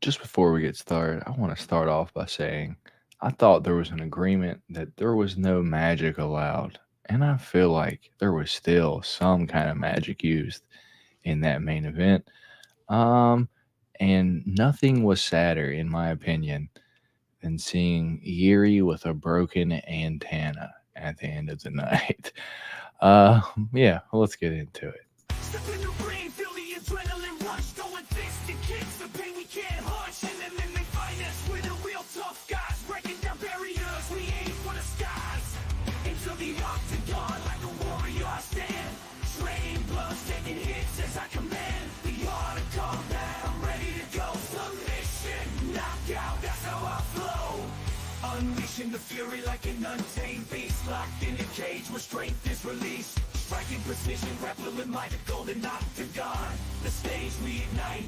Just before we get started, I want to start off by saying I thought there was an agreement that there was no magic allowed. And I feel like there was still some kind of magic used in that main event. Um, and nothing was sadder, in my opinion, than seeing Yuri with a broken antenna at the end of the night. Uh, yeah, let's get into it. Step in the ring, feel the adrenaline rush, going fist to kicks, the pain we can't hush. And then they find us, we're the real tough guys, breaking down barriers, we aim for the skies. Into the octagon, like a warrior I stand. Train blood, taking hits as I command. The art of combat, I'm ready to go. Submission, knockout, that's how I flow. Unleashing the fury like an untamed beast, locked in a cage where strength is released. Striking precision, grappling with might, the golden octagon. The stage we ignite.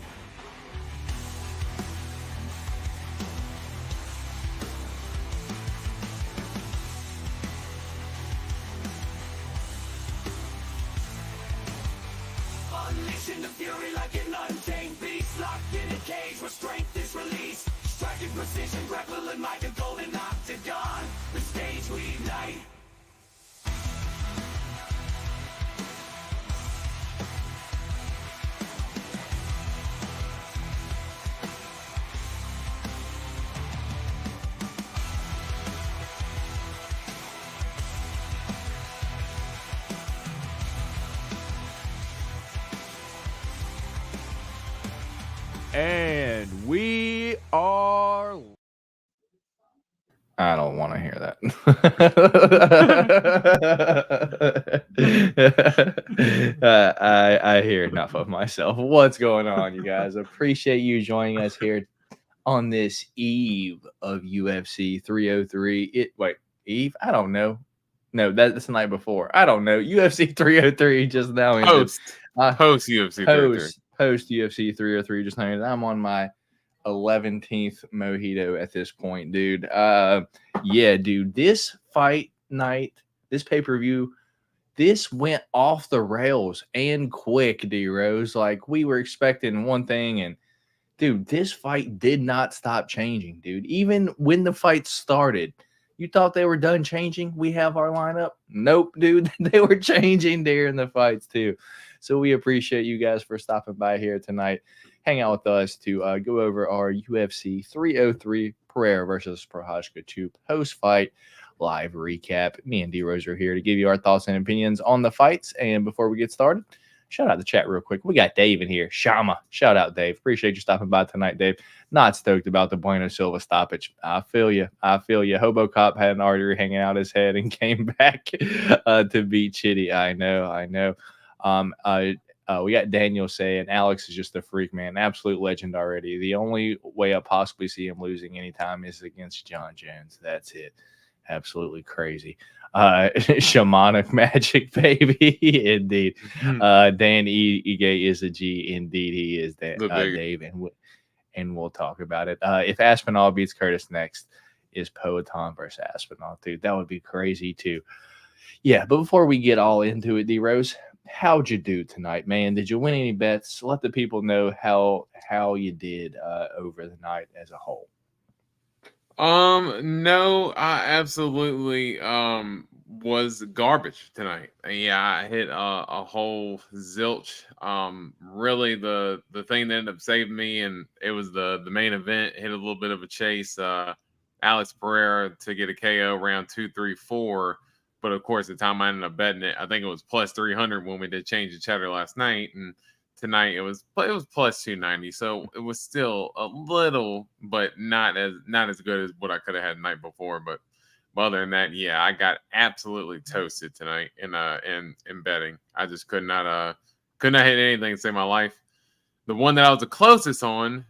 Unleashing the fury like an untamed beast, locked in a cage where strength is released. Striking precision, grappling with might, the golden octagon. The stage we ignite. And we are. I don't want to hear that. I hear enough of myself. What's going on, you guys? Appreciate you joining us here on this eve of UFC 303. Eve? I don't know. No, that's the night before. I don't know. UFC 303 just now ended. Post UFC 303. Post UFC 303 just now ended. I'm on my 11th mojito at this point, dude. Yeah, dude. This fight night, this pay-per-view, this went off the rails and quick, D-Rose. Like, we were expecting one thing, and dude, this fight did not stop changing, dude. Even when the fight started, you thought they were done changing? We have our lineup. Nope, dude. They were changing during the fights too. So we appreciate you guys for stopping by here tonight. Hang out with us to go over our UFC 303 Pereira versus Prochazka 2 post-fight live recap. Me and D-Rose are here to give you our thoughts and opinions on the fights. And before we get started, shout out the chat real quick. We got Dave in here. Shama. Shout out, Dave. Appreciate you stopping by tonight, Dave. Not stoked about the Bueno Silva stoppage. I feel you. Hobo Cop had an artery hanging out his head and came back to beat Chitty. I know. We got Daniel saying Alex is just a freak, man. Absolute legend already. The only way I possibly see him losing anytime is against John Jones. That's it. Absolutely crazy. Shamanic magic, baby. Indeed. Dan Ige is a G. Indeed, he is that, Dave, and we'll talk about it. If Aspinall beats Curtis next, is Poetan versus Aspinall, dude. That would be crazy too. Yeah, but before we get all into it, D-Rose, how'd you do tonight, man? Did you win any bets? Let the people know how you did over the night as a whole. No, I absolutely was garbage tonight. Yeah, I hit a whole zilch. Really the thing that ended up saving me, and it was the main event, hit a little bit of a chase. Alex Pereira to get a KO round 2, 3, 4. But of course, the time I ended up betting it, I think it was plus 300 when we did change the chatter last night, and tonight it was plus 290. So it was still a little, but not as good as what I could have had the night before. But other than that, yeah, I got absolutely toasted tonight in betting. I just could not hit anything to save my life. The one that I was the closest on,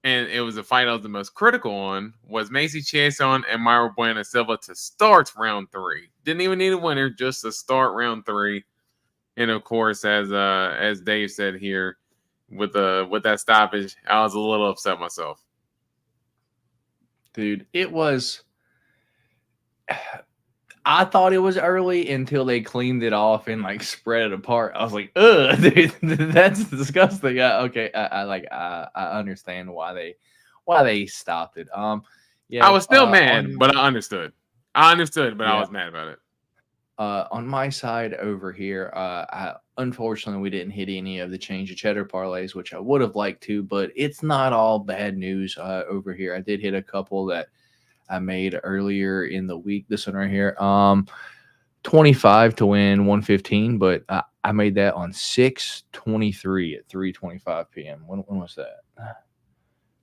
and it was the fight I was the most critical on, was Macy Chiasson and Myra Bueno Silva to start round 3. Didn't even need a winner, just to start round 3. And of course, as Dave said here, with that stoppage, I was a little upset myself. Dude, it was. I thought it was early until they cleaned it off and like spread it apart. I was like, ugh, dude, that's disgusting. I understand why why they stopped it. Yeah, I was still mad, but I understood. I Yeah. was mad about it. On my side over here, unfortunately we didn't hit any of the change of cheddar parlays, which I would have liked to, but it's not all bad news over here. I did hit a couple that I made earlier in the week. This one right here, 25 to win 115, but I made that on 6/23 at 3:25 p.m. When was that?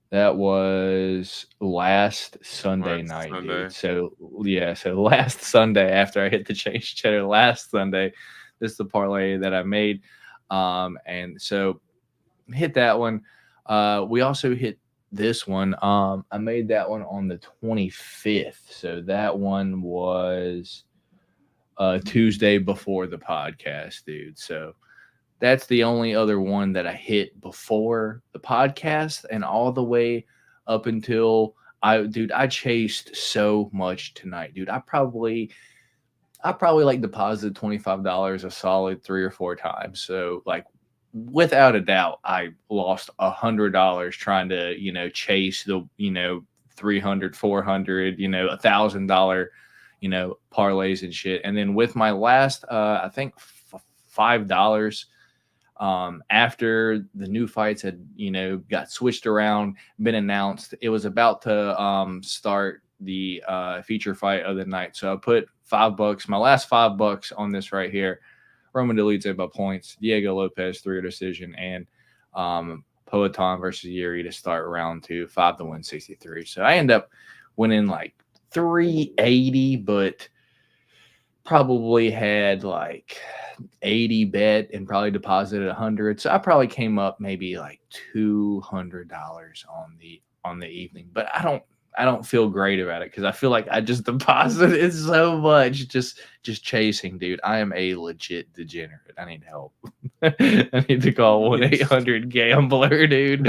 That was last Sunday night, dude. So yeah, so last Sunday after I hit the change cheddar last Sunday, this is the parlay that I made. And so hit that one. We also hit this one. I made that one on the 25th. So that one was Tuesday before the podcast, dude. So that's the only other one that I hit before the podcast, and all the way up until I chased so much tonight, dude. I probably like deposited $25 a solid 3 or 4 times. So like without a doubt, I lost $100 trying to, chase the, 300, 400, $1,000, parlays and shit. And then with my last, I think $5, after the new fights had, got switched around, been announced, it was about to start the feature fight of the night. So I put $5, my last $5 on this right here. Roman Dolidze by points, Diego Lopez 3 decision, and Poatan versus Yuri to start round 2, 5 to win 63. So I end up winning like 380, but probably had like 80 bet and probably deposited 100. So I probably came up maybe like $200 on the evening. But I don't feel great about it because I feel like I just deposited so much just chasing, dude. I am a legit degenerate. I need help. I need to call 1-800-GAMBLER, dude.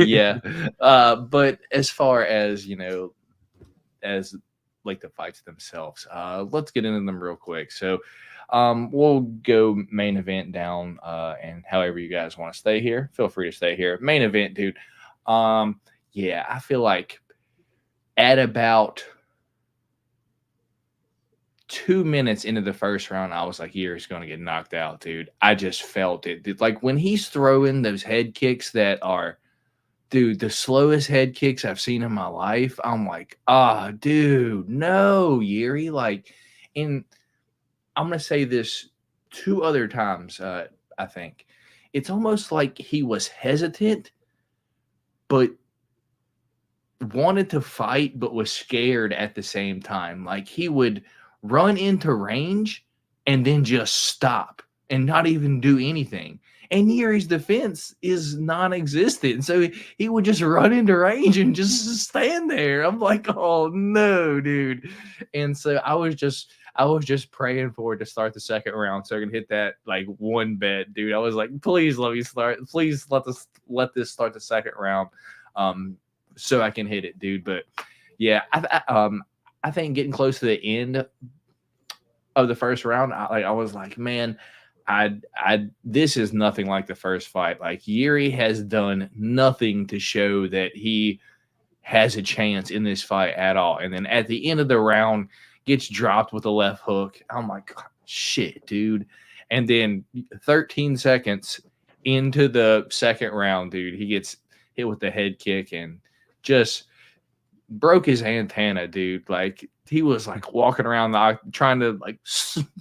Yeah. But as far as, as like the fights themselves, let's get into them real quick. So we'll go main event down, and however you guys want to stay here, feel free to stay here. Main event, dude. Yeah, I feel like at about 2 minutes into the first round, I was like, Yuri's going to get knocked out, dude. I just felt it. Dude. Like when he's throwing those head kicks that are, dude, the slowest head kicks I've seen in my life, I'm like, dude, no, Yuri. Like, and I'm going to say this 2 other times, I think. It's almost like he was hesitant, but wanted to fight, but was scared at the same time. Like he would run into range and then just stop and not even do anything. And Yuri's defense is non-existent. So he would just run into range and just stand there. I'm like, oh no, dude. And so I was just praying for it to start the second round so I can hit that like 1 bet, dude. I was like, please let me start. Please let this start the second round. So I can hit it, dude. But yeah, I think getting close to the end of the first round, I was like, man, this is nothing like the first fight. Like Yuri has done nothing to show that he has a chance in this fight at all. And then at the end of the round, gets dropped with a left hook. I'm like, shit, dude. And then 13 seconds into the second round, dude, he gets hit with the head kick and just broke his antenna, dude. Like he was like walking around trying to like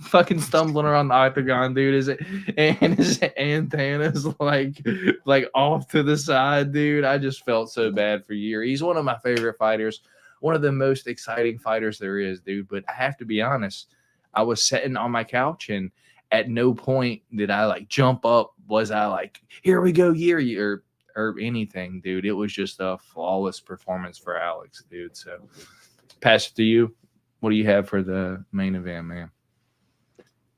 fucking stumbling around the octagon, dude. And his antenna's like off to the side, dude. I just felt so bad for Yuri. He's one of my favorite fighters, one of the most exciting fighters there is, dude. But I have to be honest, I was sitting on my couch and at no point did I like jump up. Was I like, here we go, Yuri, or anything, dude. It was just a flawless performance for Alex, dude. So pass it to you. What do you have for the main event, man?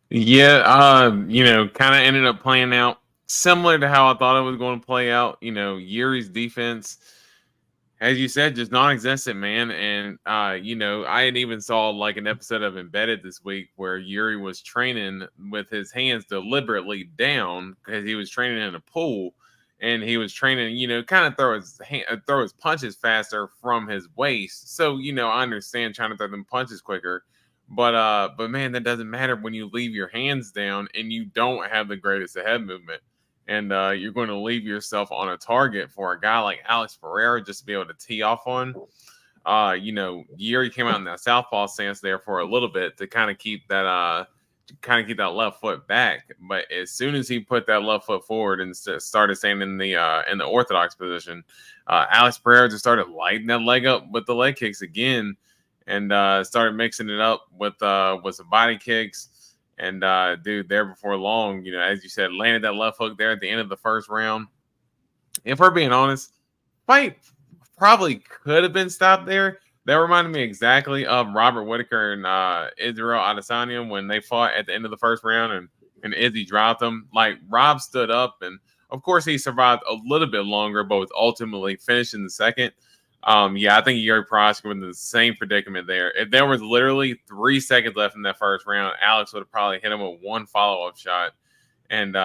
Yeah, kind of ended up playing out similar to how I thought it was going to play out. Yuri's defense, as you said, just non-existent, man. And I had even saw like an episode of Embedded this week where Yuri was training with his hands deliberately down because he was training in a pool. and he was training, kind of throw his punches faster from his waist. So, I understand trying to throw them punches quicker, but man, that doesn't matter when you leave your hands down and you don't have the greatest head movement, and you're going to leave yourself on a target for a guy like Alex Pereira just to be able to tee off on. Yuri came out in that southpaw stance there for a little bit to kind of keep that left foot back, but as soon as he put that left foot forward and started staying in the orthodox position, Alex Pereira just started lighting that leg up with the leg kicks again, and started mixing it up with some body kicks. And dude, there before long, as you said, landed that left hook there at the end of the first round. If we're being honest, fight probably could have been stopped there. That reminded me exactly of Robert Whitaker and Israel Adesanya when they fought at the end of the first round, and Izzy dropped him. Like, Rob stood up, and of course he survived a little bit longer, but was ultimately finished in the second. I think Yuri Prochazka was in the same predicament there. If there was literally 3 seconds left in that first round, Alex would have probably hit him with one follow-up shot, and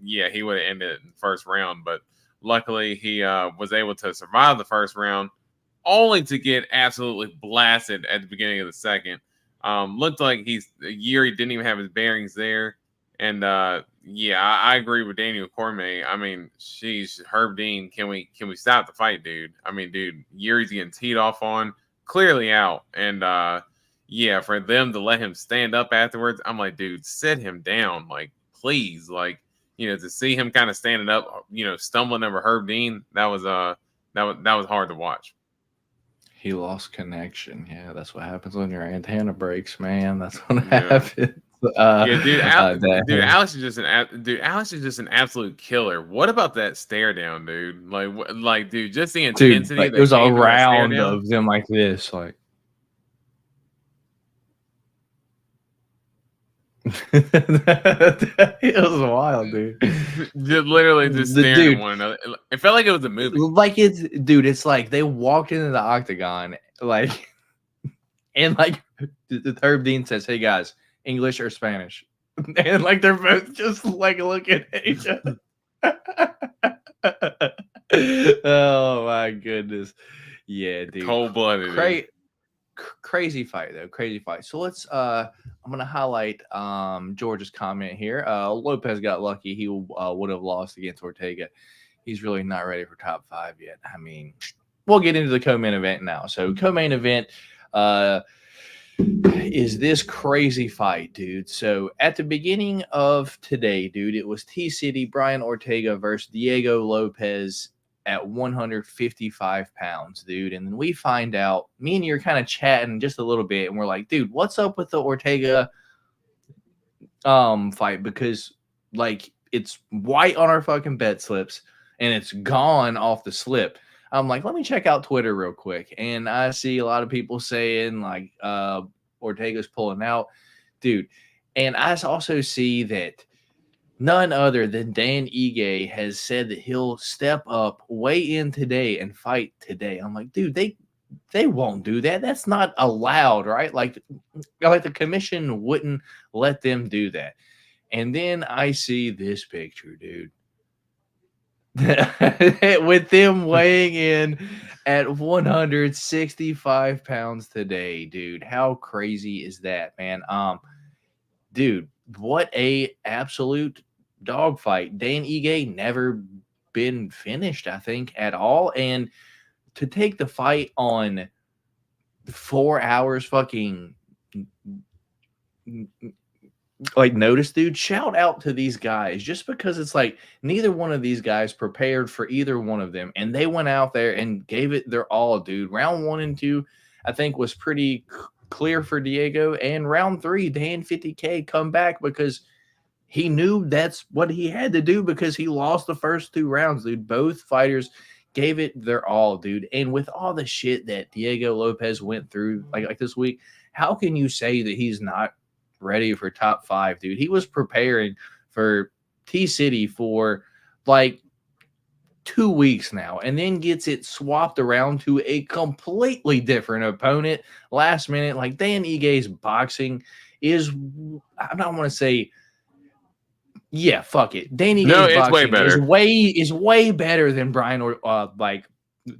he would have ended it in the first round. But luckily, he was able to survive the first round, only to get absolutely blasted at the beginning of the second. Looked like Yuri didn't even have his bearings there. And I agree with Daniel Cormier. I mean, sheesh, Herb Dean, can we stop the fight, dude? I mean, dude, Yuri's getting teed off on, clearly out. And for them to let him stand up afterwards, I'm like, dude, sit him down, like, please, like, to see him kind of standing up, stumbling over Herb Dean, that was hard to watch. He lost connection. Yeah, that's what happens when your antenna breaks, man. That's what happens. Alex is just an absolute killer. What about that stare down, dude? Like, dude, just the intensity. Dude, it was a round of them like this, like. It was wild, dude. Literally just staring at one another. It felt like it was a movie. Like, it's like they walked into the octagon, like, and like the Herb Dean says, "Hey guys, English or Spanish?" And like they're both just like looking at each other. Oh my goodness. Yeah, dude. Cold-blooded. Crazy fight though. Crazy fight. So let's I'm gonna highlight George's comment here. Lopez got lucky. He would have lost against Ortega. He's really not ready for top 5 yet. I mean, we'll get into the co-main event now. So co-main event is this crazy fight, dude. So at the beginning of today, dude, it was T-City, Brian Ortega versus Diego Lopez at 155 pounds, dude. And then we find out, me and you are kind of chatting just a little bit, and we're like, dude, what's up with the Ortega fight? Because like it's white on our fucking bet slips and it's gone off the slip. I'm like, let me check out Twitter real quick. And I see a lot of people saying like Ortega's pulling out, dude. And I also see that none other than Dan Ige has said that he'll step up, weigh in today, and fight today. I'm like, dude, they won't do that. That's not allowed, right? Like the commission wouldn't let them do that. And then I see this picture, dude. With them weighing in at 165 pounds today, dude. How crazy is that, man? Dude, what a absolute dogfight. Dan Ige never been finished, I think, at all. And to take the fight on 4 hours fucking like notice, dude, shout out to these guys, just because it's like neither one of these guys prepared for either one of them, and they went out there and gave it their all, dude. Round 1 and 2 I think was pretty clear for Diego, and round 3 Dan 50K come back because he knew that's what he had to do, because he lost the first 2 rounds, dude. Both fighters gave it their all, dude. And with all the shit that Diego Lopez went through like this week, how can you say that he's not ready for top 5, dude? He was preparing for T-City for like 2 weeks now, and then gets it swapped around to a completely different opponent last minute. Like, Dan Ige's boxing is, I don't want to say Yeah, fuck it. Danny No, Gay's it's way boxing is better. way better than Brian or like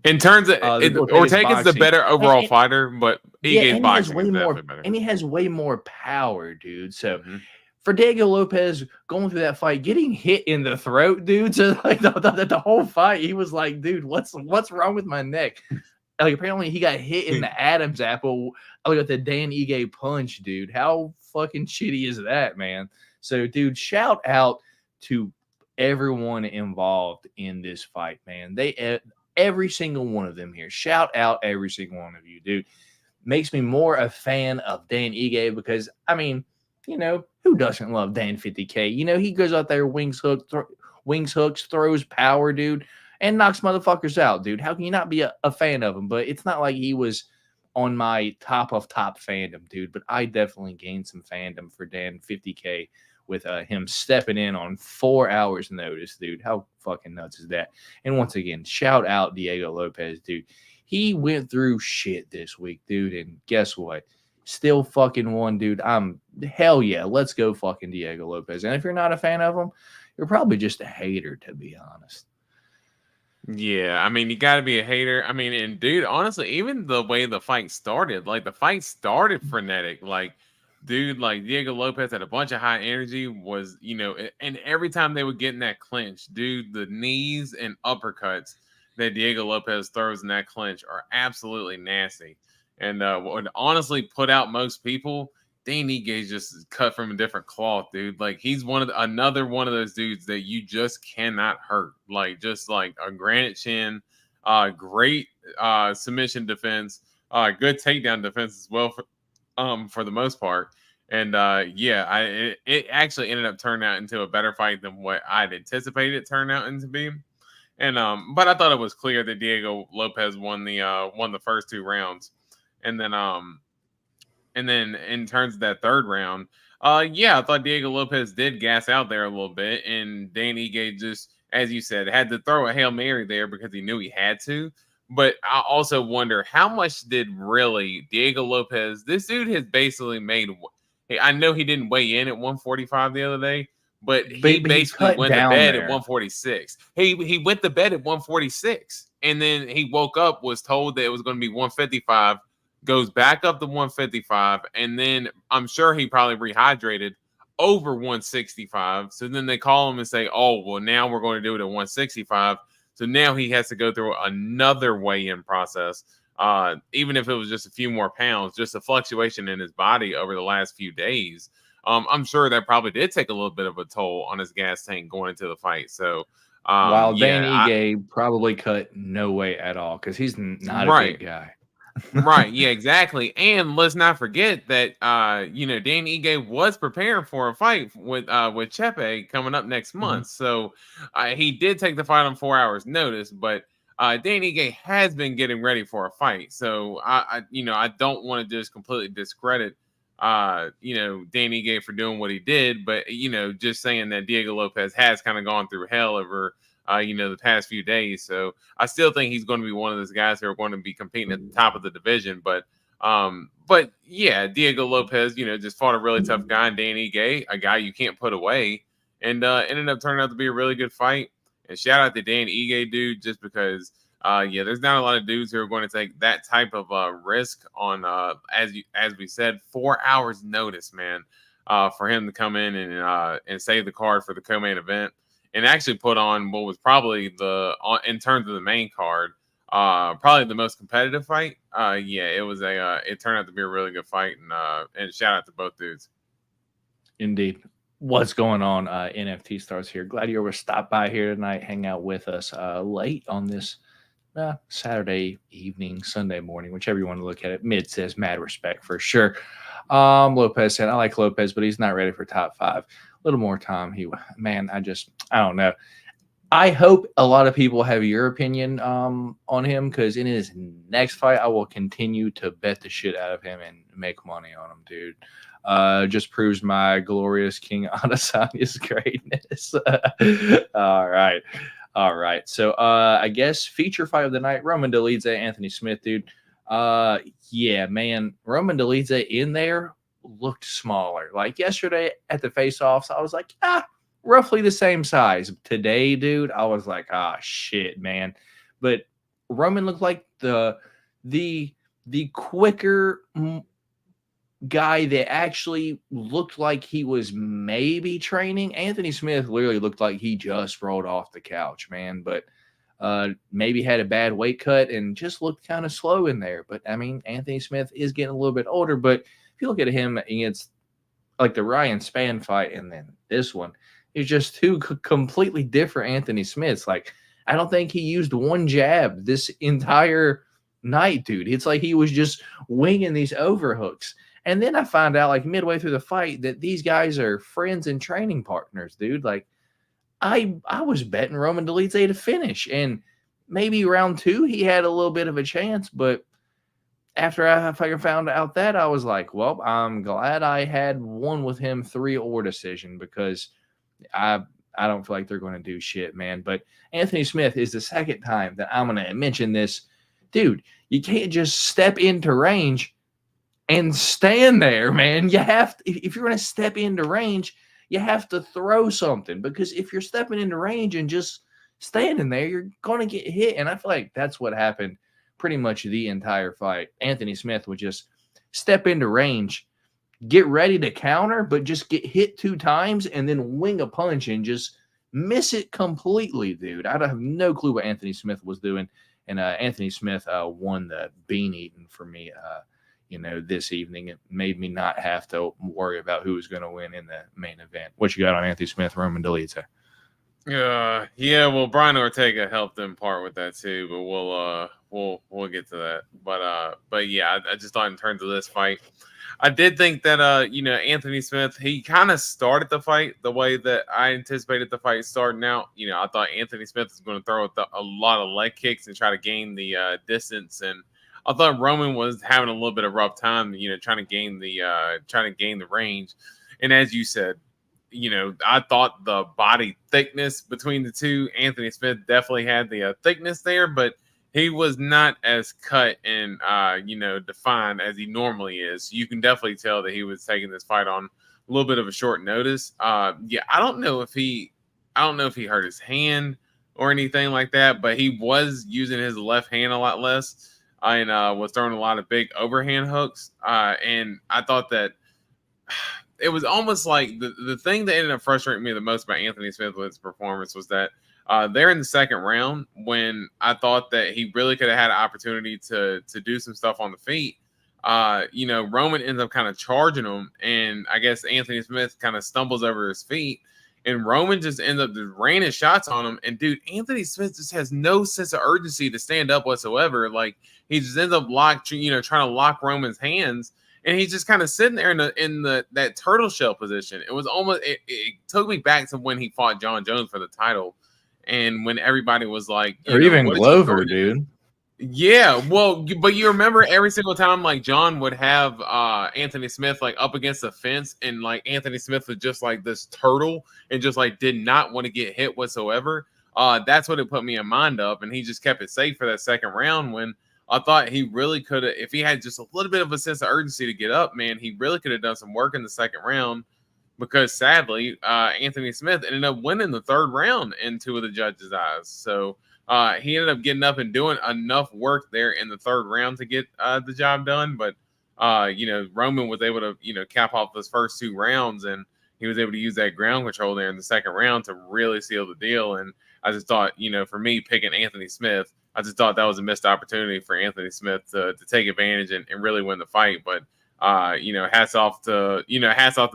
In terms of Ortega's Ortega's the boxing. better overall fighter, but Yeah, Ige's and he has boxing way is more, definitely better. and he has way more power, dude. So Mm-hmm. for Diego Lopez going through that fight, getting hit in the throat, dude. So like the whole fight, he was like, dude, what's wrong with my neck? Like apparently he got hit in the Adam's apple. I got the Dan Ige punch, dude. How fucking shitty is that, man? So, dude, shout out to everyone involved in this fight, man. Every single one of them here. Shout out every single one of you, dude. Makes me more a fan of Dan Ige because I mean, you know, who doesn't love Dan 50K? You know, he goes out there, wings hooks, throws power, dude, and knocks motherfuckers out, dude. How can you not be a fan of him? But it's not like he was on my top of top fandom, dude. But I definitely gained some fandom for Dan 50K with him stepping in on 4 hours notice, dude. How fucking nuts is that? And once again, shout out Diego Lopez, dude. He went through shit this week, dude. And guess what? Still fucking won, dude. Hell yeah. Let's go fucking Diego Lopez. And if you're not a fan of him, you're probably just a hater, to be honest. Yeah, I mean, you got to be a hater. I mean, and dude, honestly, even the way the fight started, like the fight started frenetic. Like, dude, like Diego Lopez had a bunch of high energy, was, you know, and every time they would get in that clinch, dude, the knees and uppercuts that Diego Lopez throws in that clinch are absolutely nasty. And would honestly put out most people. Dan Ige just cut from a different cloth, dude. Like he's another one of those dudes that you just cannot hurt. Like just like a granite chin, great submission defense, good takedown defense as well for the most part. And yeah, it actually ended up turning out into a better fight than what I'd anticipated it turned out into be. And but I thought it was clear that Diego Lopez won the first 2 rounds, and then in terms of that third round, yeah, I thought Diego Lopez did gas out there a little bit, and Dan Ige just, as you said, had to throw a Hail Mary there because he knew he had to. But I also wonder how much did really Diego Lopez, this dude has basically made. I know he didn't weigh in at 145 the other day, but he basically went to bed at 146. He went to bed at 146, and then he woke up, was told that it was going to be 155. Goes back up to 155, and then I'm sure he probably rehydrated over 165. So then they call him and say, oh, well, now we're going to do it at 165. So now he has to go through another weigh-in process, even if it was just a few more pounds, just a fluctuation in his body over the last few days. I'm sure that probably did take a little bit of a toll on his gas tank going into the fight. So while Dan Ige probably cut no weight at all because he's not a big guy. Right, yeah, exactly. And let's not forget that you know, Dan Ige was preparing for a fight with Chepe coming up next month. So he did take the fight on 4 hours notice, but Dan Ige has been getting ready for a fight. So I you know, I don't want to just completely discredit you know, Dan Ige for doing what he did, but you know, just saying that Diego Lopez has kind of gone through hell over you know, the past few days. So I still think he's going to be one of those guys who are going to be competing at the top of the division. But yeah, Diego Lopez, you know, just fought a really tough guy, and Dan Ige, a guy you can't put away, and ended up turning out to be a really good fight. And shout out to Dan Ige, dude, just because yeah, there's not a lot of dudes who are going to take that type of risk on as we said, 4 hours notice, man, for him to come in and save the card for the co-main event. And actually put on what was probably in terms of the main card, probably the most competitive fight. Yeah, it was it turned out to be a really good fight, and shout out to both dudes. Indeed. What's going on? NFT Stars here. Glad you were stopped by here tonight, hang out with us late on this Saturday evening, Sunday morning, whichever you want to look at it. Mid says mad respect for sure. Lopez said, I like Lopez, but he's not ready for top 5. A little more time. I don't know. I hope a lot of people have your opinion on him, because in his next fight, I will continue to bet the shit out of him and make money on him, dude. Just proves my glorious King Adesanya's greatness. All right. So I guess feature fight of the night, Roman Dolidze, Anthony Smith, dude. Yeah, man, Roman Dolidze in there looked smaller. Like yesterday at the face-offs, I was like, roughly the same size. Today, dude, I was like, ah, shit, man. But Roman looked like the quicker guy that actually looked like he was maybe training. Anthony Smith literally looked like he just rolled off the couch, man. But maybe had a bad weight cut and just looked kind of slow in there. But I mean, Anthony Smith is getting a little bit older. But if you look at him against like the Ryan Spann fight and then this one, it's just two completely different Anthony Smiths. Like, I don't think he used one jab this entire night, dude. It's like he was just winging these overhooks. And then I find out like midway through the fight that these guys are friends and training partners, dude. Like, I was betting Roman Dolidze to finish, and maybe round 2 he had a little bit of a chance, but after I found out that, I was like, well, I'm glad I had one with him 3-or decision, because I don't feel like they're going to do shit, man. But Anthony Smith is the second time that I'm going to mention this. Dude, you can't just step into range and stand there, man. You have to, if you're going to step into range, you have to throw something, because if you're stepping into range and just standing there, you're going to get hit. And I feel like that's what happened pretty much the entire fight. Anthony Smith would just step into range, get ready to counter, but just get hit 2 times and then wing a punch and just miss it completely, dude. I have no clue what Anthony Smith was doing. And Anthony Smith won the bean eating for me, this evening. It made me not have to worry about who was going to win in the main event. What you got on Anthony Smith, Roman Dolidze? Yeah, well, Brian Ortega helped in part with that too, but we'll get to that. But yeah, I just thought in terms of this fight, I did think that Anthony Smith, he kind of started the fight the way that I anticipated the fight starting out. I thought Anthony Smith was going to throw a lot of leg kicks and try to gain the distance, and I thought Roman was having a little bit of rough time, trying to gain the range. And as you said, I thought the body thickness between the two, Anthony Smith definitely had the thickness there, but he was not as cut and defined as he normally is. You can definitely tell that he was taking this fight on a little bit of a short notice. I don't know if he hurt his hand or anything like that, but he was using his left hand a lot less and was throwing a lot of big overhand hooks. And I thought that it was almost like the thing that ended up frustrating me the most about Anthony Smith's performance was that there in the second round, when I thought that he really could have had an opportunity to do some stuff on the feet, Roman ends up kind of charging him, and I guess Anthony Smith kind of stumbles over his feet, and Roman just ends up just raining shots on him. And dude, Anthony Smith just has no sense of urgency to stand up whatsoever. Like, he just ends up trying to lock Roman's hands. And he's just kind of sitting there in that turtle shell position. It was almost it took me back to when he fought John Jones for the title, and when everybody was like, or even Glover, dude. Yeah, well, but you remember every single time like John would have Anthony Smith like up against the fence, and like Anthony Smith was just like this turtle and just like did not want to get hit whatsoever. That's what it put me in mind of, and he just kept it safe for that second round when I thought he really could have, if he had just a little bit of a sense of urgency to get up, man, he really could have done some work in the second round, because sadly, Anthony Smith ended up winning the third round in 2 of the judges' eyes. So he ended up getting up and doing enough work there in the third round to get the job done. But, Roman was able to, cap off those first 2 rounds, and he was able to use that ground control there in the second round to really seal the deal. And I just thought, for me, picking Anthony Smith, I just thought that was a missed opportunity for Anthony Smith to take advantage and really win the fight. But, hats off to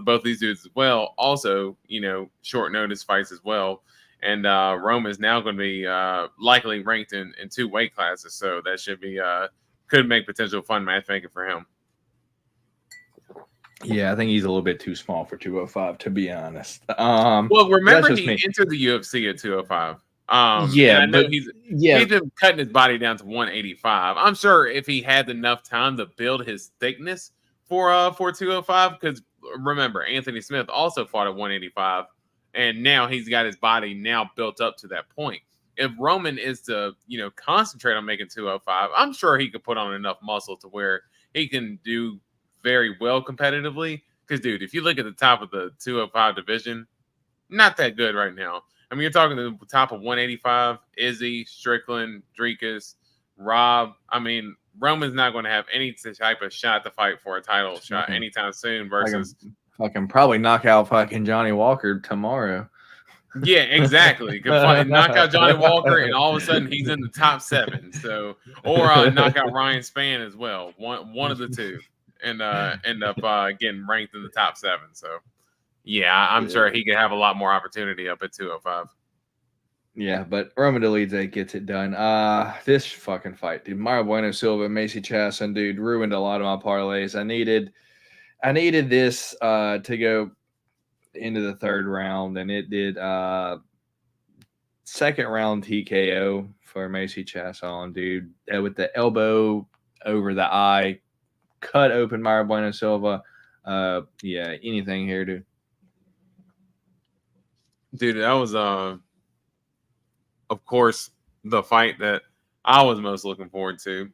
both these dudes as well. Also, short notice fights as well. And Rome is now going to be likely ranked in 2 weight classes. So that should be could make potential fun matchmaking for him. Yeah, I think he's a little bit too small for 205, to be honest. Well, remember he entered the UFC at 205. I know he's been cutting his body down to 185. I'm sure if he had enough time to build his thickness for 205, because remember, Anthony Smith also fought at 185, and now he's got his body now built up to that point. If Roman is to concentrate on making 205, I'm sure he could put on enough muscle to where he can do very well competitively. Because dude, if you look at the top of the 205 division, not that good right now. I mean, you're talking to the top of 185, Izzy, Strickland, Dricus, Rob. I mean, Roman's not going to have any type of shot to fight for a title shot anytime soon versus fucking probably knock out fucking Johnny Walker tomorrow. Yeah, exactly. Could knock out Johnny Walker, and all of a sudden he's in the top 7. So, or knock out Ryan Spann as well. One of the two, and end up getting ranked in the top 7. So, yeah, I'm sure he could have a lot more opportunity up at 205. Yeah, but Roman Dolidze gets it done. This fucking fight, dude. Mario Bueno Silva, Macy Chasson, dude, ruined a lot of my parlays. I needed this to go into the third round, and it did. Second round TKO for Macy Chasson, dude, with the elbow over the eye, cut open Mario Bueno Silva. Yeah, anything here, dude. Dude, that was of course, the fight that I was most looking forward to.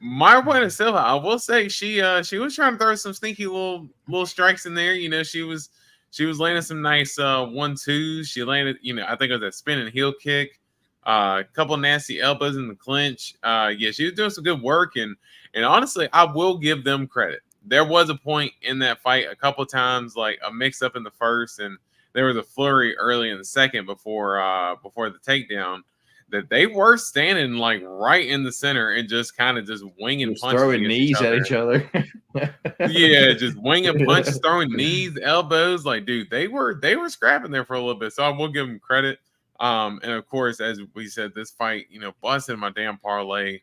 Mario Bueno Silva, I will say she was trying to throw some sneaky little strikes in there. You know, she was landing some nice 1-2s. She landed, you know, I think it was a spinning heel kick, a couple nasty elbows in the clinch. Yeah, she was doing some good work, and honestly, I will give them credit. There was a point in that fight a couple times, like a mix up in the first, and there was a flurry early in the second before the takedown, that they were standing like right in the center and just kind of just winging punches, throwing knees at each other. Yeah, just winging punches, throwing knees, elbows. Like, dude, they were scrapping there for a little bit. So I will give them credit. And of course, as we said, this fight, you know, busted my damn parlay.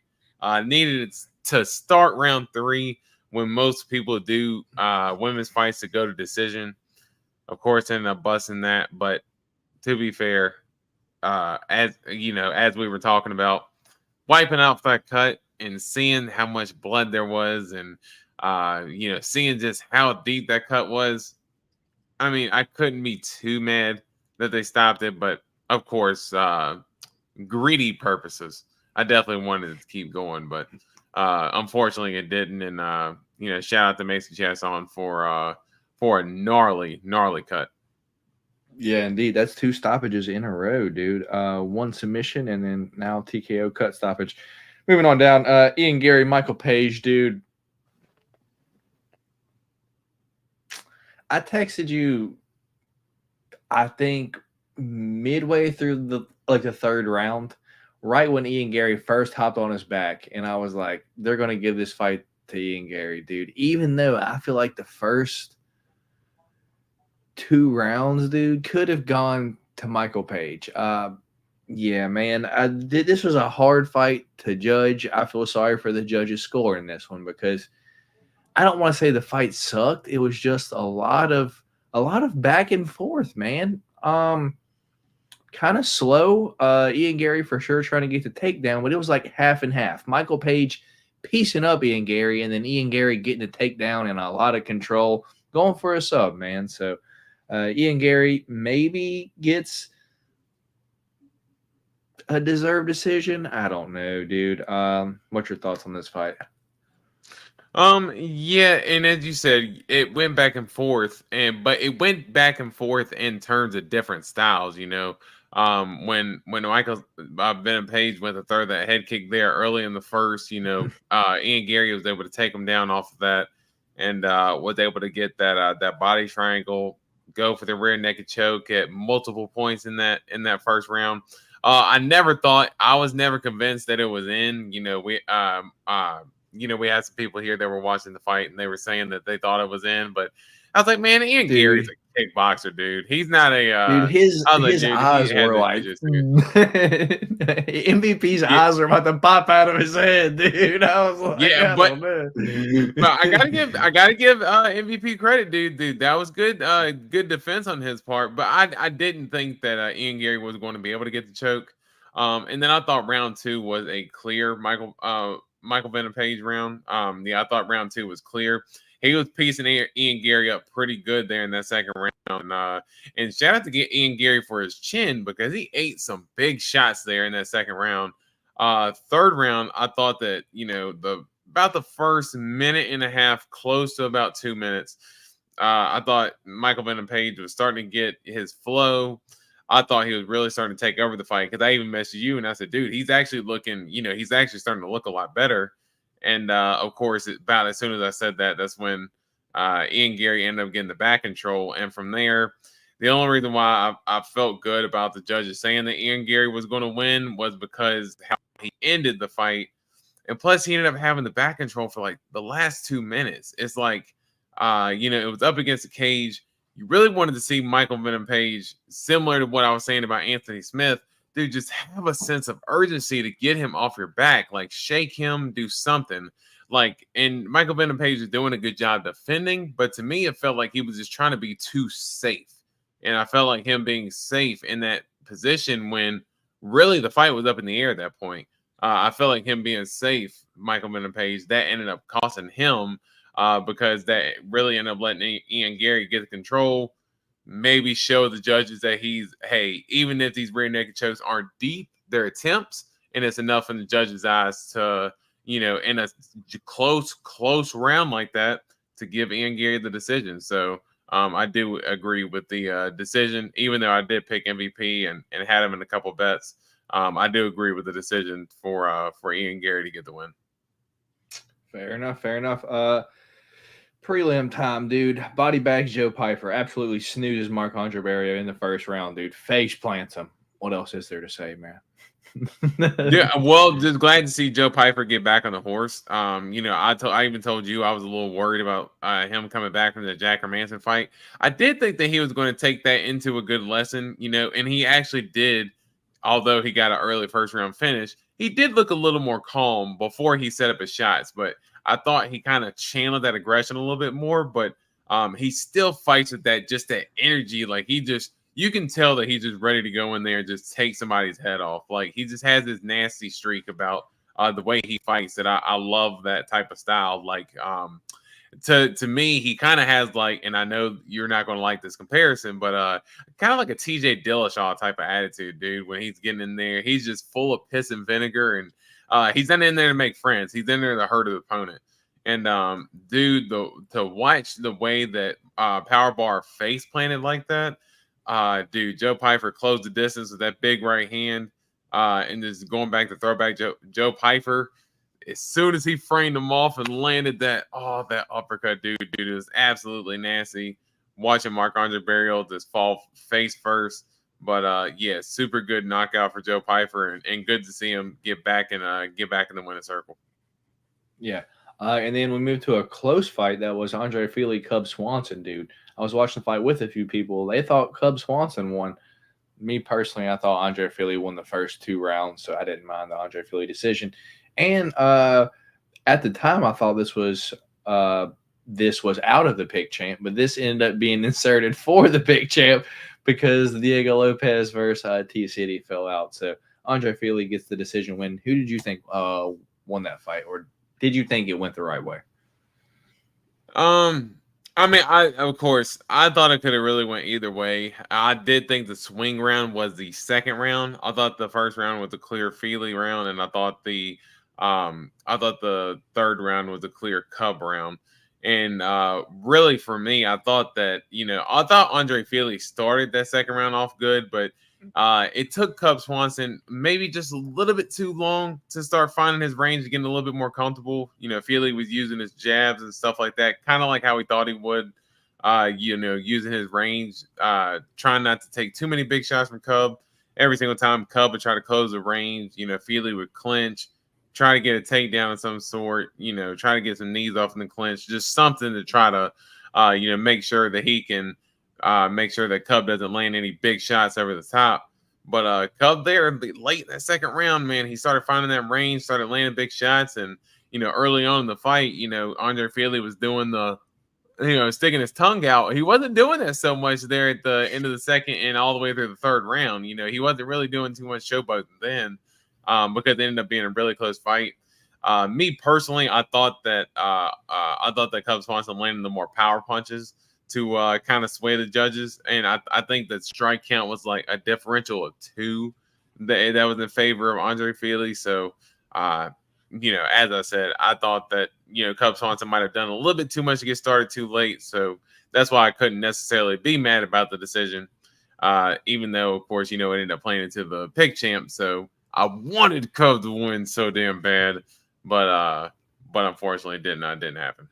Needed it to start round 3 when most people do women's fights to go to decision. Of course, ended up busting that. But to be fair, as you know, as we were talking about, wiping out that cut and seeing how much blood there was, and you know, seeing just how deep that cut was, I mean, I couldn't be too mad that they stopped it. But of course, greedy purposes, I definitely wanted to keep going, but unfortunately, it didn't. And you know, shout out to Macy Chasson for a gnarly cut. Yeah, indeed. That's 2 stoppages in a row, dude. 1 submission, and then now TKO cut stoppage. Moving on down, Ian Gary, Michael Page, dude. I texted you, I think, midway through the third round, right when Ian Gary first hopped on his back, and I was like, they're going to give this fight to Ian Gary, dude. Even though I feel like the first 2 rounds, dude, could have gone to Michael Page. Yeah, man. This was a hard fight to judge. I feel sorry for the judges score in this one, because I don't want to say the fight sucked. It was just a lot of back and forth, man. Kind of slow. Ian Gary for sure trying to get the takedown, but it was like half and half. Michael Page piecing up Ian Gary, and then Ian Gary getting the takedown and a lot of control, going for a sub, man. So Ian Gary maybe gets a deserved decision. I don't know, dude. What's your thoughts on this fight? Yeah, and as you said, it went back and forth, but it went back and forth in terms of different styles. You know, when Michael Venom Page went to throw that head kick there early in the first, you know, Ian Gary was able to take him down off of that, and was able to get that body triangle, go for the rear naked choke at multiple points in that first round. I was never convinced that it was in. You know, we had some people here that were watching the fight, and they were saying that they thought it was in, but I was like, man, Ian Gary's a kickboxer, dude. He's not a dude. His eyes were like MVP's eyes were about to pop out of his head, dude. I was like, yeah, but I gotta give MVP credit, dude. That was good, good defense on his part. But I didn't think that Ian Gary was going to be able to get the choke. And then I thought round 2 was a clear Michael Venom Page round. Yeah, I thought round 2 was clear. He was piecing Ian Gary up pretty good there in that second round. And shout out to Ian Gary for his chin, because he ate some big shots there in that second round. Third round, I thought that, you know, about the first minute and a half, close to about 2 minutes, I thought Michael Venom Page was starting to get his flow. I thought he was really starting to take over the fight because I even messaged you and I said, dude, he's actually looking, he's actually starting to look a lot better. And of course, about as soon as I said that, that's when Ian Gary ended up getting the back control. And from there, the only reason why I felt good about the judges saying that Ian Gary was going to win was because how he ended the fight. And plus, he ended up having the back control for like the last 2 minutes. It's like, it was up against the cage. You really wanted to see Michael Venom Page, similar to what I was saying about Anthony Smith, dude, just have a sense of urgency to get him off your back. Like, shake him, do something. Like, and Michael Venom Page is doing a good job defending, but to me, it felt like he was just trying to be too safe. And I felt like him being safe in that position when really the fight was up in the air at that point. I felt like him being safe, Michael Venom Page, that ended up costing him because that really ended up letting Ian Gary get the control, maybe show the judges that hey, even if these rear naked chokes aren't deep, they're attempts, and it's enough in the judges' eyes to, in a close round like that, to give Ian Gary the decision. So I do agree with the decision, even though I did pick MVP and had him in a couple bets. I do agree with the decision for Ian Gary to get the win. Fair enough. Prelim time, dude. Body bags Joe Pyfer. Absolutely snoozes Marc-Andre Barrios in the first round, dude. Face plants him. What else is there to say, man? Yeah, well, just glad to see Joe Pyfer get back on the horse. I even told you I was a little worried about him coming back from the Jack Hermanson fight. I did think that he was going to take that into a good lesson, and he actually did. Although he got an early first round finish, he did look a little more calm before he set up his shots. But I thought he kind of channeled that aggression a little bit more. But he still fights with that energy. Like you can tell that he's just ready to go in there and just take somebody's head off. Like he just has this nasty streak about the way he fights that I love that type of style. Like to me, he kind of has like, and I know you're not going to like this comparison, but kind of like a TJ Dillashaw type of attitude, dude. When he's getting in there, he's just full of piss and vinegar, and he's not in there to make friends. He's in there to hurt his opponent. And dude, to watch the way that Power Bar face planted like that, dude, Joe Pyfer closed the distance with that big right hand, and just going back to throwback Joe Pyfer. As soon as he framed him off and landed that uppercut, dude, it was absolutely nasty. Watching Marc-Andre Barrios just fall face first, but yeah, super good knockout for Joe Pyfer, and good to see him get back in the winning circle. Yeah, and then we moved to a close fight that was Andre Fili Cub Swanson, dude. I was watching the fight with a few people. They thought Cub Swanson won. Me personally, I thought Andre Fili won the first 2 rounds, so I didn't mind the Andre Fili decision. And at the time, I thought this was out of the pick champ, but this ended up being inserted for the pick champ because Diego Lopez versus T City fell out. So Andre Fili gets the decision win. Who did you think won that fight, or did you think it went the right way? Of course, I thought it could have really went either way. I did think the swing round was the second round. I thought the first round was a clear Fili round, and I thought the third round was a clear Cub round. And really for me, I thought that, I thought Andre Fili started that second round off good, but it took Cub Swanson maybe just a little bit too long to start finding his range, getting a little bit more comfortable. Fili was using his jabs and stuff like that, kind of like how he thought he would, using his range, trying not to take too many big shots from Cub. Every single time Cub would try to close the range, Fili would clinch, try to get a takedown of some sort, try to get some knees off in the clinch, just something to try to, make sure that he can make sure that Cub doesn't land any big shots over the top. But Cub there late in that second round, man, he started finding that range, started landing big shots. And, early on in the fight, Andre Fili was doing the, sticking his tongue out. He wasn't doing that so much there at the end of the second and all the way through the third round. He wasn't really doing too much showboating then. Because it ended up being a really close fight. Me personally, I thought that Cub Swanson landed the more power punches to kind of sway the judges, and I think that strike count was like a differential of 2 that was in favor of Andre Fili. So as I said, I thought that, Cub Swanson might have done a little bit too much to get started too late. So that's why I couldn't necessarily be mad about the decision. Even though, of course, it ended up playing into the pick champ. So I wanted Cub to win so damn bad, but unfortunately it didn't happen.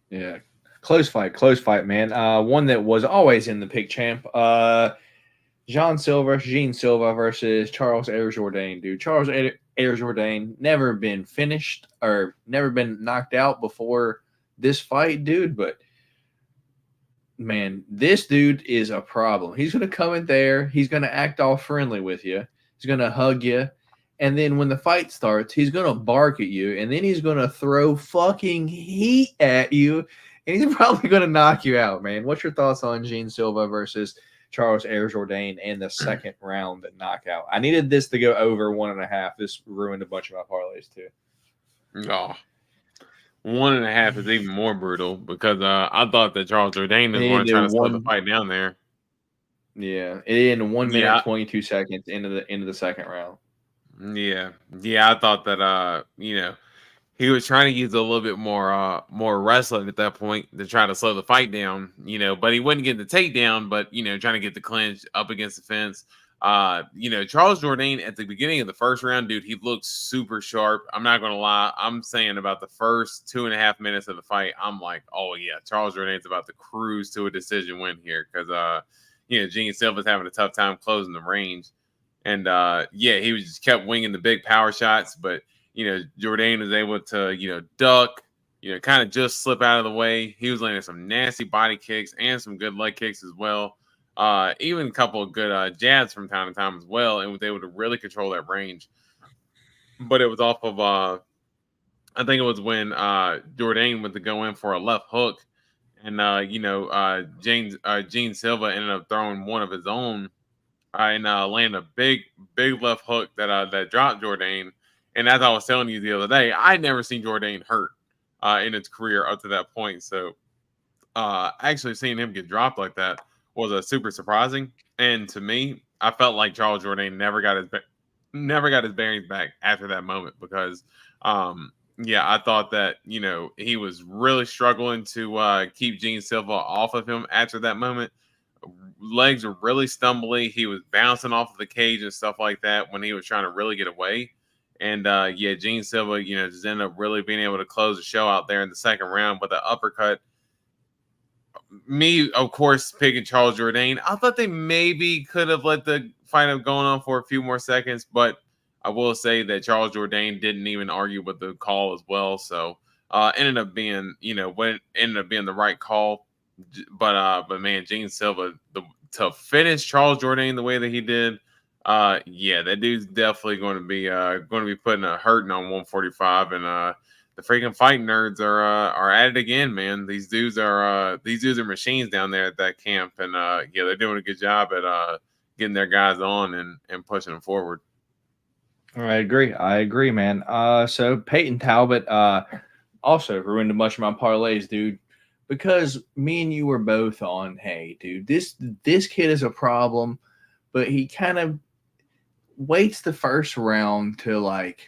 Yeah. Close fight, man. One that was always in the pick champ. Gene Silva versus Charles Jourdain, dude. Charles Jourdain never been finished or never been knocked out before this fight, dude. But man, this dude is a problem. He's gonna come in there. He's gonna act all friendly with you. He's gonna hug you. And then when the fight starts, he's going to bark at you, and then he's going to throw fucking heat at you, and he's probably going to knock you out, man. What's your thoughts on Gene Silva versus Charles Jourdain in the second round knockout? I needed this to go over 1.5. This ruined a bunch of my parlays, too. Oh, 1.5 is even more brutal because I thought that Charles Jourdain was going to try to slow the fight down there. Yeah, it ended 1 minute 22 seconds into the second round. Yeah, I thought that he was trying to use a little bit more wrestling at that point to try to slow the fight down, but he wouldn't get the takedown, but trying to get the clinch up against the fence. Charles Jourdain at the beginning of the first round, dude, he looked super sharp. I'm not gonna lie, I'm saying about the first 2.5 minutes of the fight, I'm like, oh yeah, Charles Jourdain's about to cruise to a decision win here because Gene Silva's having a tough time closing the range. And he was just kept winging the big power shots, but Jourdain was able to duck, kind of just slip out of the way. He was landing some nasty body kicks and some good leg kicks as well, even a couple of good jabs from time to time as well, and was able to really control that range. But it was off of I think it was when Jourdain went to go in for a left hook, and Gene Silva ended up throwing one of his own. And landed a big left hook that dropped Jourdain. And as I was telling you the other day, I'd never seen Jourdain hurt in his career up to that point. So actually seeing him get dropped like that was super surprising. And to me, I felt like Charles Jourdain never got his bearings back after that moment because I thought that he was really struggling to keep Gene Silva off of him after that moment. Legs were really stumbly. He was bouncing off of the cage and stuff like that when he was trying to really get away. And Gene Silva, just ended up really being able to close the show out there in the second round with an uppercut. Me, of course, picking Charles Jourdain. I thought they maybe could have let the fight have gone on for a few more seconds, but I will say that Charles Jourdain didn't even argue with the call as well. So ended up being, the right call. But man, Gene Silva to finish Charles Jourdain the way that he did, that dude's definitely going to be putting a hurting on 145, and the freaking fight nerds are at it again, man. These dudes are machines down there at that camp, and they're doing a good job at getting their guys on and pushing them forward. I agree, man. So Peyton Talbot also ruined a bunch of my parlays, dude. Because me and you were both on, hey, dude, this kid is a problem, but he kind of waits the first round to like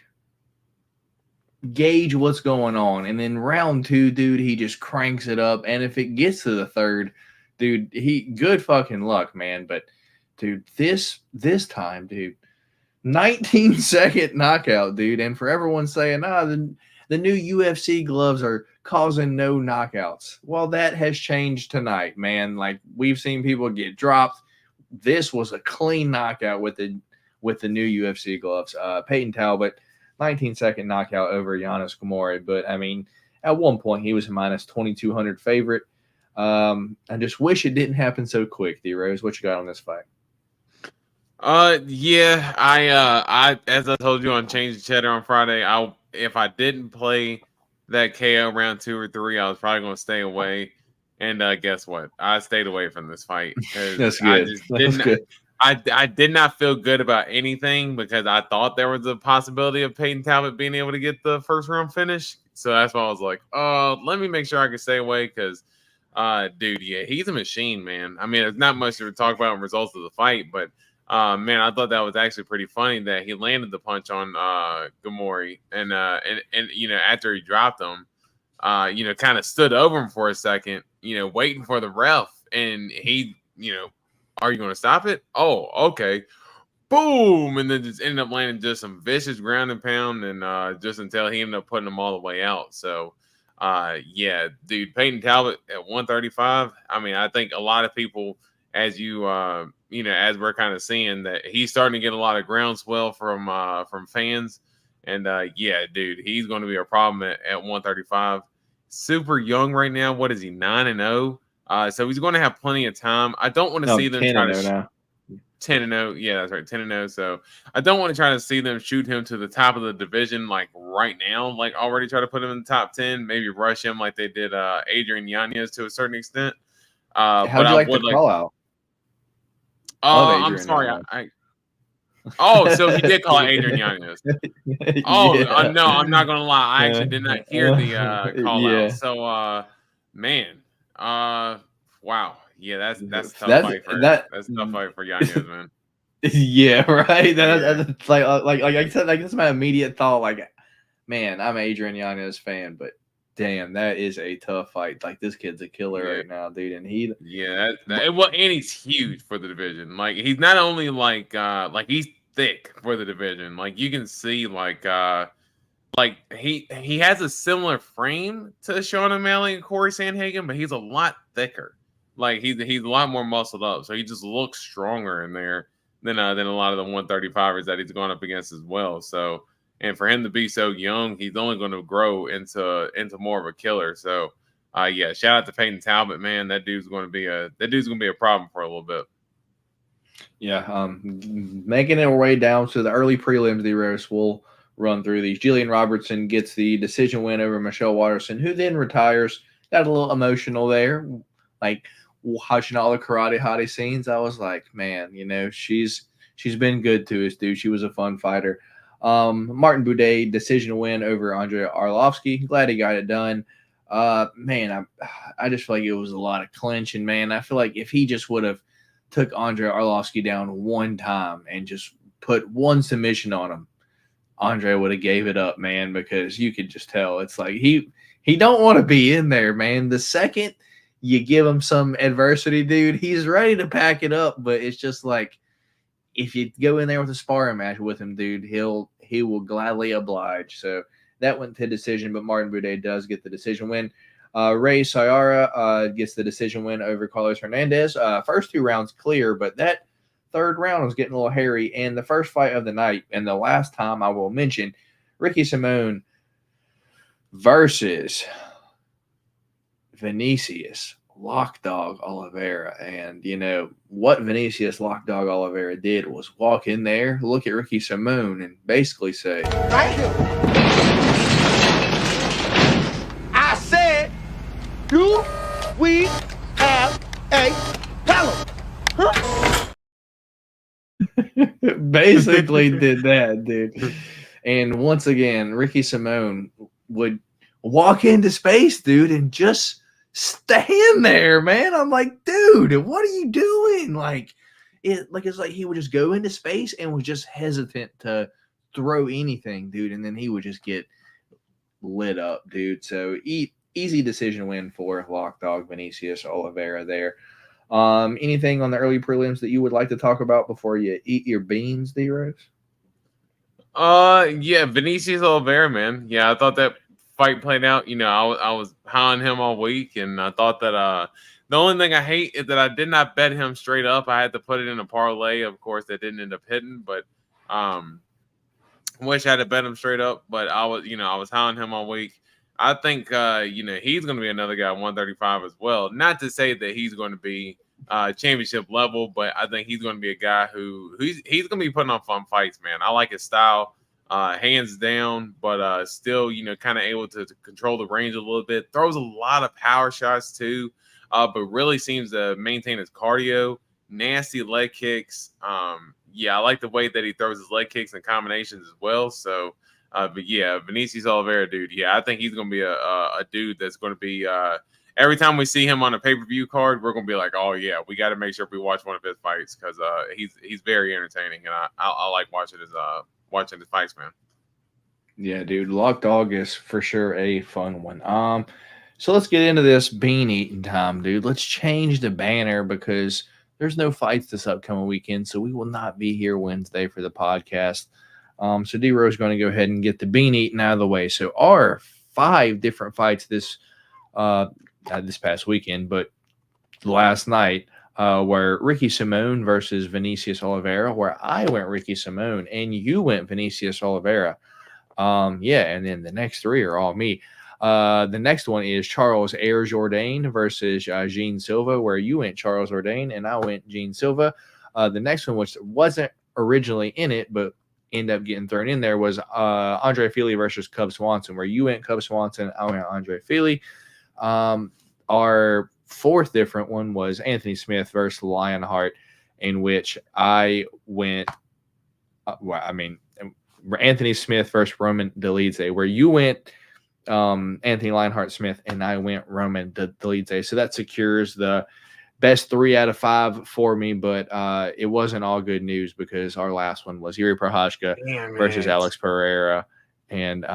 gauge what's going on, and then round 2, dude, he just cranks it up. And if it gets to the third, dude, good fucking luck, man. But dude, this time, dude, 19-second knockout, dude. And for everyone saying, the new UFC gloves are causing no knockouts. Well, that has changed tonight, man. Like, we've seen people get dropped. This was a clean knockout with the new UFC gloves. Peyton Talbot, 19-second knockout over Giannis Gamore. But I mean, at one point he was a minus 2,200 favorite. I just wish it didn't happen so quick. D-Rose, what you got on this fight? I as I told you on Change the Cheddar on Friday, if I didn't play that KO round 2 or 3, I was probably going to stay away. And guess what? I stayed away from this fight. That's good. I did not feel good about anything because I thought there was a possibility of Peyton Talbot being able to get the first round finish. So that's why I was like, let me make sure I can stay away because, dude, he's a machine, man. I mean, there's not much to talk about in results of the fight, but Man, I thought that was actually pretty funny that he landed the punch on Gamori, and after he dropped him, kind of stood over him for a second, waiting for the ref, and he, are you going to stop it? Oh, okay. Boom, and then just ended up landing just some vicious ground and pound, and just until he ended up putting them all the way out. So, yeah, dude, Peyton Talbot at 135. I mean, I think a lot of people, as as we're kind of seeing that he's starting to get a lot of groundswell from fans, and yeah, dude, he's going to be a problem at 135. Super young right now. What is he, 9-0? So he's going to have plenty of time. I don't want to see them try to 10-0 now. 10-0. Yeah, that's right. 10-0. So I don't want to try to see them shoot him to the top of the division like right now, like already try to put him in the top 10, maybe rush him like they did Adrian Yanez to a certain extent. How'd But you I like would the like. call out? I'm Adrian sorry. Yanez. Oh, so he did call it Adrian Yanez. Oh, Yeah. no, I'm not gonna lie. I actually did not hear the call out. Yeah. So, man, wow, yeah, that's a tough That's fight for that. that's a tough fight for Yanez, man. Yeah, right. Yeah. That's like I said, like that's my immediate thought. Like, man, I'm an Adrian Yanez fan, but damn, that is a tough fight. Like this kid's a killer Yeah. right now, dude, and he. Yeah, well, and he's huge for the division. Like he's not only like he's thick for the division. Like you can see like he has a similar frame to Sean O'Malley and Corey Sandhagen, but he's a lot thicker. Like he's a lot more muscled up, so he just looks stronger in there than a lot of the 135ers that he's going up against as well. So, and for him to be so young, he's only going to grow into more of a killer. So, yeah, shout out to Peyton Talbot, man. That dude's going to be a problem for a little bit. Yeah, making our way down to the early prelims, the roast. We'll run through these. Jillian Robertson gets the decision win over Michelle Watterson, who then retires. Got a little emotional there, like watching all the karate hottie scenes. I was like, man, she's been good to us, dude. She was a fun fighter. Martin Boudet decision win over Andrei Arlovsky. Glad he got it done. Man, I just feel like it was a lot of clinching, man. I feel like if he just would have took Andrei Arlovsky down one time and just put one submission on him, Andre would have gave it up, man, because you could just tell it's like he don't want to be in there, man. The second you give him some adversity, dude, he's ready to pack it up. But it's just like if you go in there with a sparring match with him, dude, he will gladly oblige. So that went to decision, but Martin Boudet does get the decision win. Ray Sayara gets the decision win over Carlos Hernandez. First two rounds clear, but that third round was getting a little hairy. And the first fight of the night, and the last time I will mention, Ricky Simone versus Vinicius Lockdog Oliveira. And, what Vinicius Lockdog Oliveira did was walk in there, look at Ricky Simone, and basically say, Right here. I said, do we have a problem? Huh? basically did that, dude. And once again, Ricky Simone would walk into space, dude, and just stand there, man. I'm like, dude, what are you doing? It's like he would just go into space and was just hesitant to throw anything, dude, and then he would just get lit up, dude. So easy decision win for Lockdog Vinicius Oliveira there. Anything on the early prelims that you would like to talk about before you eat your beans, D-Rose? Yeah, Vinicius Oliveira, man. Yeah, I thought that fight played out. I was high on him all week, and I thought that the only thing I hate is that I did not bet him straight up. I had to put it in a parlay. Of course, that didn't end up hitting, but wish I had to bet him straight up. But I was high on him all week. I think he's going to be another guy at 135 as well. Not to say that he's going to be championship level, but I think he's going to be a guy he's going to be putting on fun fights, man. I like his style, hands down, but still, kind of able to control the range a little bit. Throws a lot of power shots too, but really seems to maintain his cardio. Nasty leg kicks. Yeah, I like the way that he throws his leg kicks and combinations as well. So. But yeah, Vinicius Oliveira, dude. Yeah, I think he's going to be a dude that's going to be every time we see him on a pay-per-view card, we're gonna be like, oh yeah, we got to make sure we watch one of his fights because he's very entertaining, and I like watching his fights, man. Yeah, dude. Locked August for sure a fun one. So let's get into this bean eating time, dude. Let's change the banner because there's no fights this upcoming weekend, so we will not be here Wednesday for the podcast. So D-Rose is going to go ahead and get the bean eating out of the way. So our 5 different fights this past weekend, but last night were Ricky Simone versus Vinicius Oliveira, where I went Ricky Simone and you went Vinicius Oliveira. And then the next 3 are all me. The next one is Charles Air Jourdain versus Gene Silva, where you went Charles Jourdain and I went Gene Silva. The next one, which wasn't originally in it, but ended up getting thrown in there, was Andre Fili versus Cub Swanson, where you went Cub Swanson, I went Andre Fili. Our 4th different one was Anthony Smith versus Lionheart, in which I went, Anthony Smith versus Roman Dolidze, where you went Anthony Lionheart Smith and I went Roman Dolidze. So that secures the best 3 out of 5 for me, but it wasn't all good news because our last one was Yuri Prochazka versus Alex Pereira. And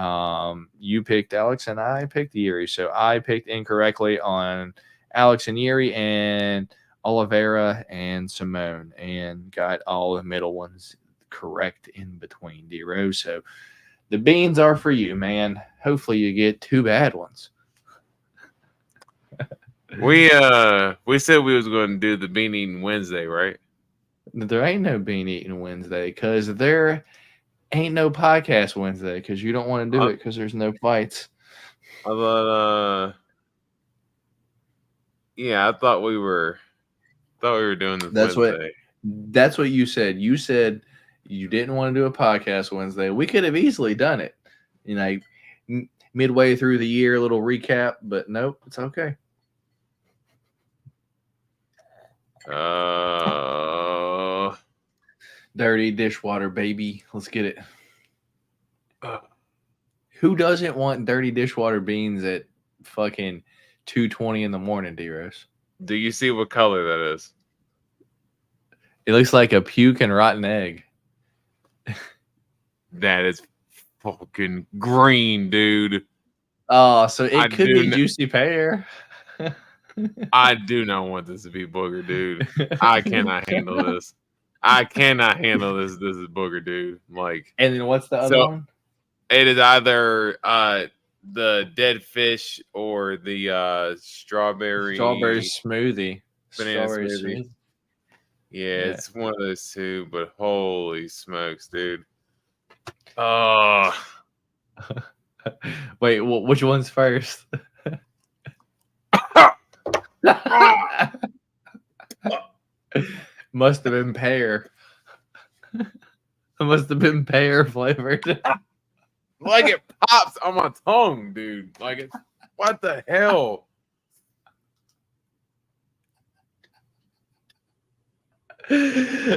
you picked Alex and I picked Yuri. So I picked incorrectly on Alex and Yuri and Oliveira and Simone and got all the middle ones correct in between, D-Rose. So the beans are for you, man. Hopefully you get 2 bad ones. We said we was going to do the bean eating Wednesday, right? There ain't no bean eating Wednesday because there ain't no podcast Wednesday because you don't want to do it because there's no fights. I thought, I thought we were doing this Wednesday. That's what you said. You said you didn't want to do a podcast Wednesday. We could have easily done it, midway through the year, a little recap, but nope, it's okay. Dirty dishwater, baby. Let's get it. Who doesn't want dirty dishwater beans at fucking 2:20 in the morning, D-Rose? Do you see what color that is? It looks like a puke and rotten egg. That is fucking green, dude. Oh, so it could be juicy pear. I do not want this to be booger, dude. I cannot handle this. I cannot handle this. This is booger, dude. Like, and then what's the other one? It is either the dead fish or the strawberry smoothie. Banana smoothie. Yeah, it's one of those 2, but holy smokes, dude. Wait, which one's first? Must have been pear. It must have been pear flavored. Like it pops on my tongue, dude. Like it's what the hell? Dude,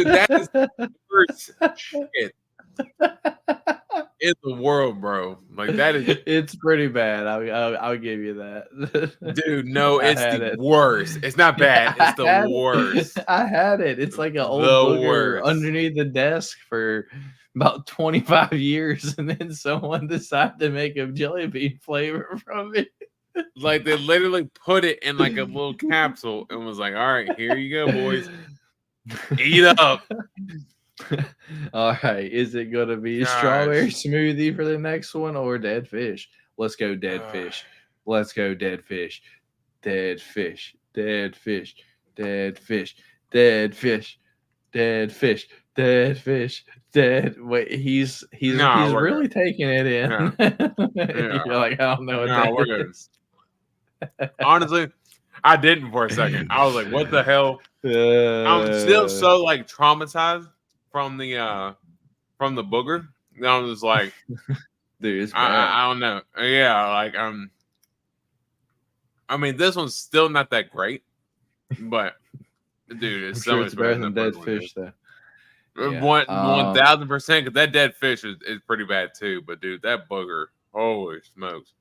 that is the worst shit in the world, bro. Like that is. It's pretty bad. I'll give you that, dude. No, it's the worst. It's not bad. It's the worst. I had it. It's like an old booger underneath the desk for about 25 years, and then someone decided to make a jelly bean flavor from it. Like they literally put it in like a little capsule and was like, "All right, here you go, boys, eat up." All right, is it gonna be strawberry smoothie for the next one or dead fish? Let's go dead fish. Let's go dead fish. Dead fish. Dead fish. Dead fish. Dead fish. Dead fish. Dead fish. Dead. Wait, he's really taking it in. You're like, I don't know what that is. Honestly, I didn't for a second. I was like, what the hell? I'm still so like traumatized from the booger. And I was like, dude, it's bad. I don't know. Yeah, like I mean, this one's still not that great, but dude, it's so much better than dead fish, though. 1,000%, because that dead fish is pretty bad too. But dude, that booger, holy smokes!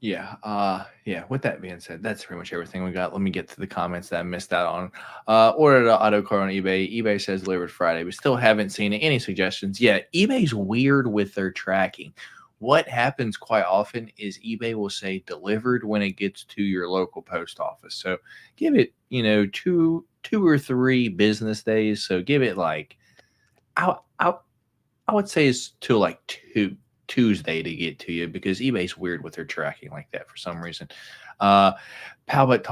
Yeah. With that being said, that's pretty much everything we got. Let me get to the comments that I missed out on. Ordered an auto card on eBay. eBay says delivered Friday. We still haven't seen any suggestions. Yeah, eBay's weird with their tracking. What happens quite often is eBay will say delivered when it gets to your local post office. So give it, two or three business days. So give it like I I, I would say it's till like Tuesday to get to you because eBay's weird with their tracking like that for some reason. Uh, Talbot,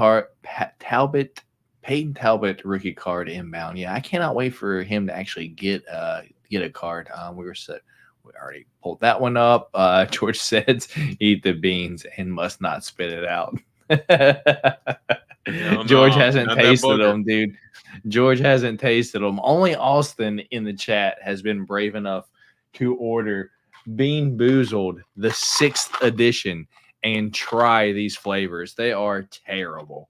Peyton Talbot rookie card inbound. Yeah, I cannot wait for him to actually get a card. We already pulled that one up. George says, "Eat the beans and must not spit it out." Hell George no, hasn't not that tasted booger. them, dude. George hasn't tasted them. Only Austin in the chat has been brave enough to order Bean Boozled, the 6th edition, and try these flavors. They are terrible.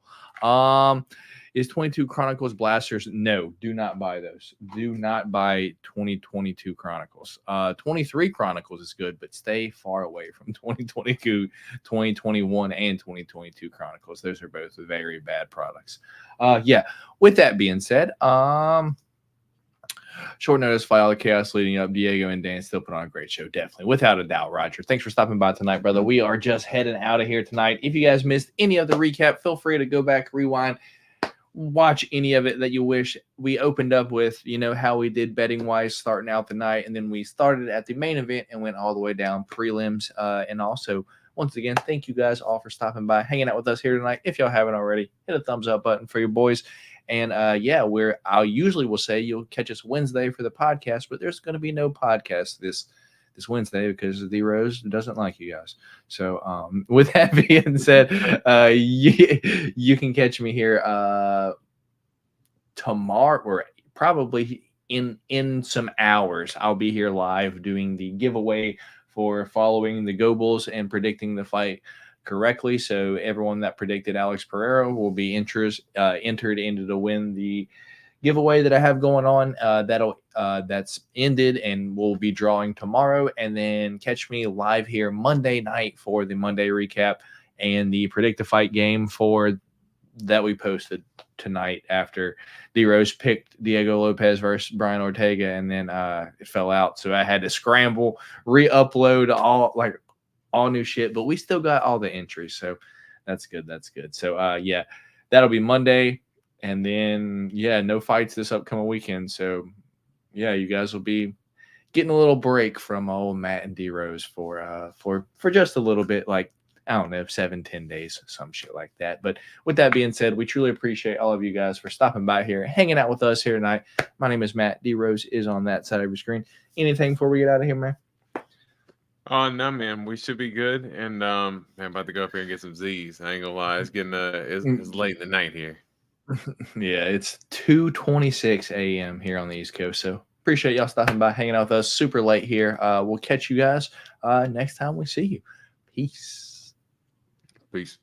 Is 22 Chronicles Blasters? No, do not buy those. Do not buy 2022 Chronicles. 23 Chronicles is good, but stay far away from 2022, 2021, and 2022 Chronicles. Those are both very bad products. Yeah. With that being said, short notice, fight all the chaos leading up. Diego and Dan still put on a great show, definitely, without a doubt. Roger, thanks for stopping by tonight, brother. We are just heading out of here tonight. If you guys missed any of the recap, feel free to go back, rewind, watch any of it that you wish. We opened up with, how we did betting wise starting out the night, and then we started at the main event and went all the way down prelims. And also, once again, thank you guys all for stopping by, hanging out with us here tonight. If y'all haven't already, hit a thumbs up button for your boys. And I usually will say you'll catch us Wednesday for the podcast, but there's going to be no podcast this Wednesday because the Rose doesn't like you guys. So with that being said, you can catch me here tomorrow, or probably in some hours. I'll be here live doing the giveaway for following the Go Bulls and predicting the fight correctly. So everyone that predicted Alex Pereira will be entered into to win the giveaway that I have going on. That's ended, and we'll be drawing tomorrow. And then catch me live here Monday night for the Monday recap and the predict the fight game for that we posted tonight after D Rose picked Diego Lopez versus Brian Ortega, and then it fell out. So I had to scramble, re-upload all new shit, but we still got all the entries. So that's good. So that'll be Monday. And then, no fights this upcoming weekend. So, you guys will be getting a little break from old Matt and D Rose for just a little bit, like, I don't know, 7-10 days, some shit like that. But with that being said, we truly appreciate all of you guys for stopping by here, hanging out with us here tonight. My name is Matt. D Rose is on that side of your screen. Anything before we get out of here, man? Oh no, man, we should be good. And I'm about to go up here and get some Z's. I ain't gonna lie, it's getting it's late in the night here. Yeah, it's 2:26 a.m. here on the East Coast. So appreciate y'all stopping by, hanging out with us super late here. We'll catch you guys next time we see you. Peace. Peace.